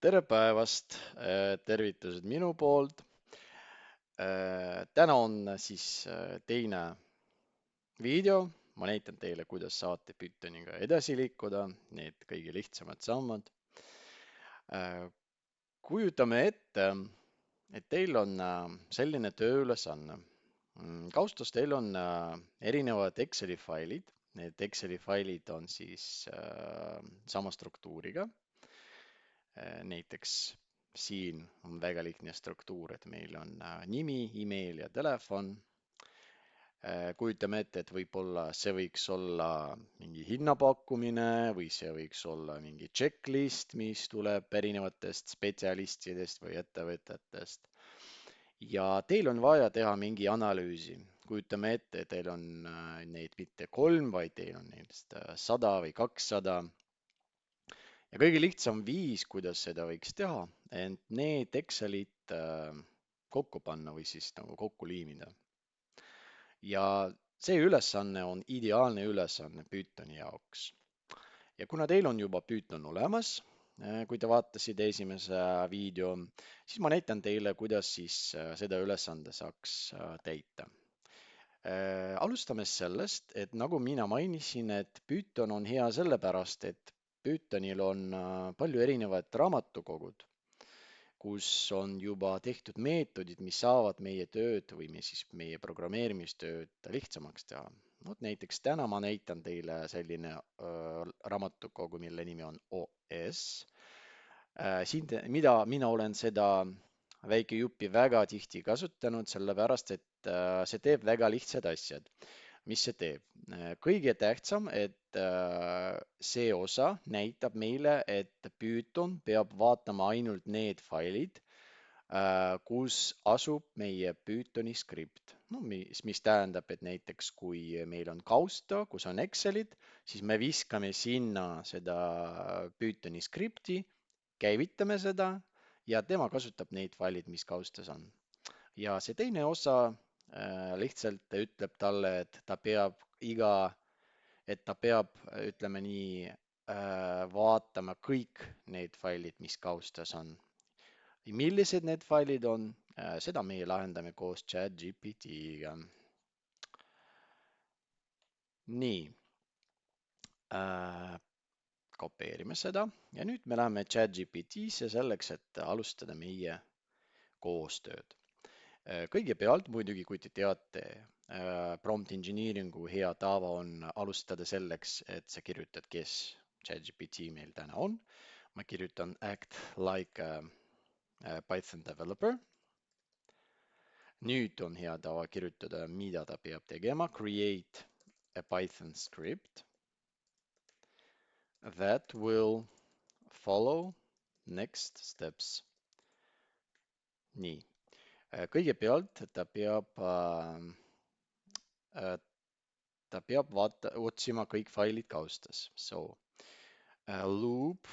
tere päevast, tervitused minu poolt. Täna on teine video. Ma näitan teile, kuidas saate Pythoniga edasi liikuda, need kõige lihtsamad sammud. Äh, Kujutame ette, et teil on selline tööülesanne. Kaustus teil on erinevad Exceli failid. Need Exceli failid on sama struktuuriga. Näiteks siin on väga lihtne struktuur, et meil on nimi, email ja telefon. Kujutame ette, et võib-olla see võiks olla mingi hinnapakkumine või see võiks olla mingi checklist, mis tuleb erinevatest spetsialistidest või ettevõtetest. Ja teil on vaja teha mingi analüüsi. Kujutame ette, teil on neid mitte 3, vaid teil on neist 100 või 200. Ja kõige lihtsam viis, kuidas seda võiks teha, ent need Excelid kokku panna või siis nagu kokku liimida. Ja see ülesanne on ideaalne ülesanne Pythoni jaoks. Ja kuna teil on juba Python olemas, kui te vaatasite esimese video, siis ma näitan teile, kuidas seda ülesande saaks täita. Alustame sellest, et nagu mina mainisin, et Python on hea sellepärast, et Pythonil on palju erinevaid raamatukogud, kus on juba tehtud meetodid, mis saavad meie tööd või meie programmeerimistööd lihtsamaks teha. Vot näiteks täna ma näitan teile selline raamatukogu, mille nimi on OS. Mida mina olen seda väikejuppi väga tihti kasutanud, sellepärast et see teeb väga lihtsad asjad. Mis see teeb? Kõige tähtsam, et see osa näitab meile, et Python peab vaatama ainult need failid, kus asub meie Pythoni skript. No, mis tähendab, et näiteks kui meil on kausta, kus on Excelid, siis me viskame sinna seda Pythoni skripti, käivitame seda ja tema kasutab neid failid, mis kaustas on. Ja see teine osa lihtsalt ütleb talle, et ta peab, ütleme nii, vaatama kõik need failid, mis kaustas on. Millised need failid on, seda meie lahendame koos ChatGPT-ga. Nii, äh, kopeerime seda ja nüüd me läheme ChatGPT-sse selleks, et alustada meie koostööd. Kõigepealt muidugi, kui te teate, prompt engineering'u hea tava on alustada selleks, et sa kirjutad, kes ChatGPT meil täna on. Ma kirjutan act like a Python developer. Nüüd on hea tava kirjutada, mida ta peab tegema. Create a Python script that will follow next steps. Nii, kõigepealt ta peab otsima kõik failid kaustas. So, loop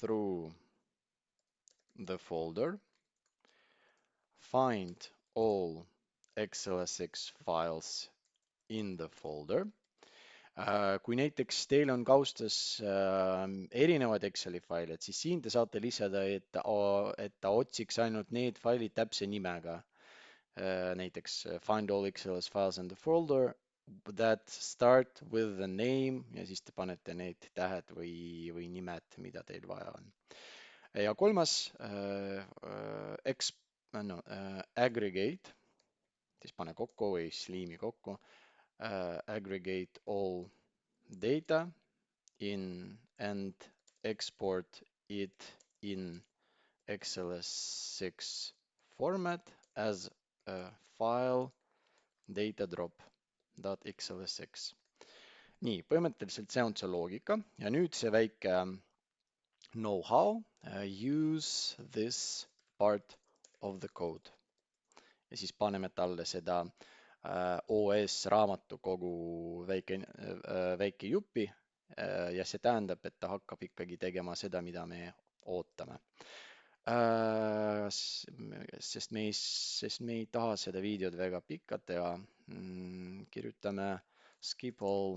through the folder, find all XLSX files in the folder. Kui näiteks teil on kaustas erinevad Exceli failid, siis siin te saate lisada, et ta otsiks ainult need failid täpse nimega. Näiteks find all XLS files in the folder that start with the name ja siis te panete need tähed või nimed, mida teil vaja on. Ja kolmas aggregate, siis pane kokku või sliimi kokku. Aggregate all data in and export it in XLS6 format as a file datadrop.xlsx. Nii, põhimõtteliselt see on see loogika ja nüüd see väike know-how, use this part of the code. Ja siis paneme talle seda OS raamatukogu väike jupi ja see tähendab, et ta hakkab ikkagi tegema seda, mida me ootame. Sest me ei taha seda videot väga pikalt teha. Kirjutame skip all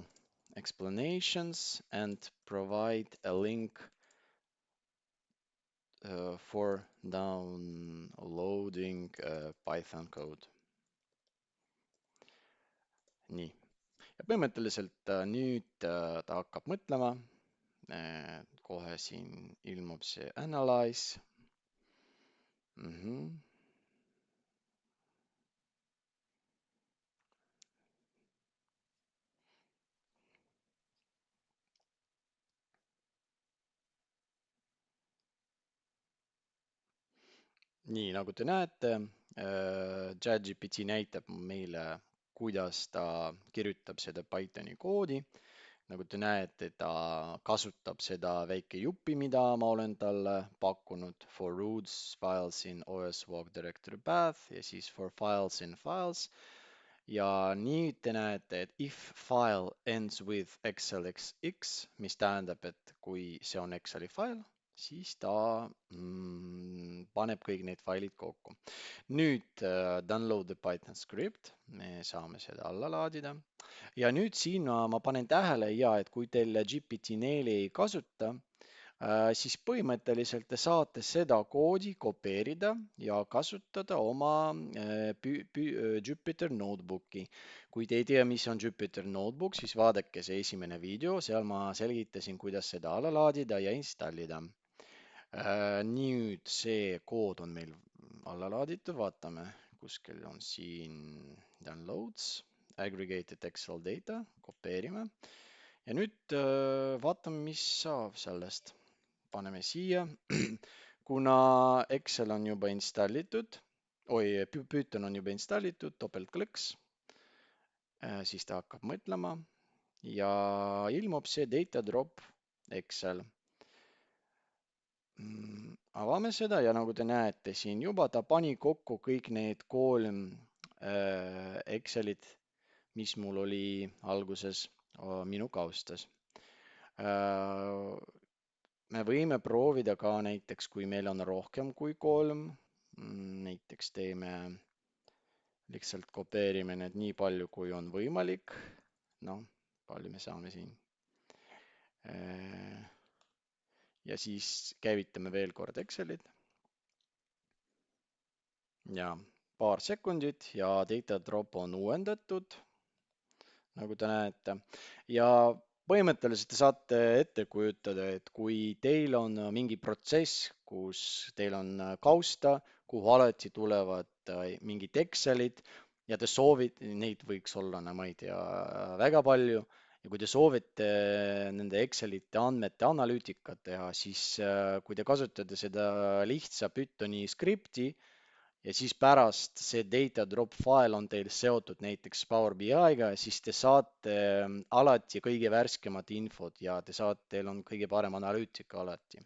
explanations and provide a link for downloading Python code. nii, ja põhimõtteliselt nüüd ta hakkab mõtlema. Kohe siin ilmub see analyze. nii, nagu te näete, ChatGPT näitab meile, kuidas ta kirjutab seda Pythoni koodi. nagu te näete, ta kasutab seda väike juppi, mida ma olen talle pakkunud for roots files in OS walk directory path ja siis for files in files. ja nüüd te näete, et if file ends with excelxx, mis tähendab, et kui see on Exceli fail, siis ta paneb kõik need failid kokku. nüüd download the Python script, me saame seda alla laadida. ja nüüd siin ma panen tähele ja et kui teil GPT-4 ei kasuta, siis põhimõtteliselt te saate seda koodi kopeerida ja kasutada oma Jupyter Notebooki. kui te ei tea, mis on Jupyter Notebook, siis vaadake see esimene video, seal ma selgitasin, kuidas seda alla laadida ja installida. nüüd see kood on meil alla laaditud, vaatame, kuskil on siin downloads, aggregated Excel data, kopeerime ja nüüd vaatame, mis saab sellest. paneme siia, kuna Excel on juba installitud, Python on juba installitud, topeltklõks, siis ta hakkab mõtlema ja ilmub see data drop Excel. avame seda ja nagu te näete siin juba ta pani kokku kõik need 3 Excelid, mis mul oli alguses minu kaustas. me võime proovida ka näiteks, kui meil on rohkem kui 3, näiteks teeme, lihtsalt kopeerime need nii palju, kui on võimalik. noh, palju me saame siin. ja siis käivitame veel kord Excelid. ja paar sekundit ja data drop on uuendatud, nagu te näete. ja põhimõtteliselt te saate ette kujutada, et kui teil on mingi protsess, kus teil on kausta, kuhu alati tulevad mingid Excelid ja te soovite, neid võiks olla, no ma ei tea, väga palju. ja kui te soovite nende Excelite andmete analüütikat teha, siis kui te kasutate seda lihtsa Pythoni skripti, ja siis pärast see data drop fail on teil seotud näiteks Power BI-ga, siis te saate alati kõige värskemat infot ja teil on kõige parem analüütika alati.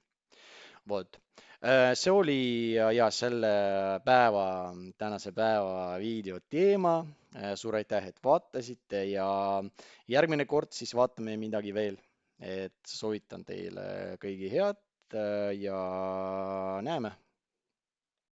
vot, see oli ja selle tänase päeva video teema. suur aitäh, et vaatasite ja järgmine kord siis vaatame midagi veel, et soovitan teile kõigi head ja näeme.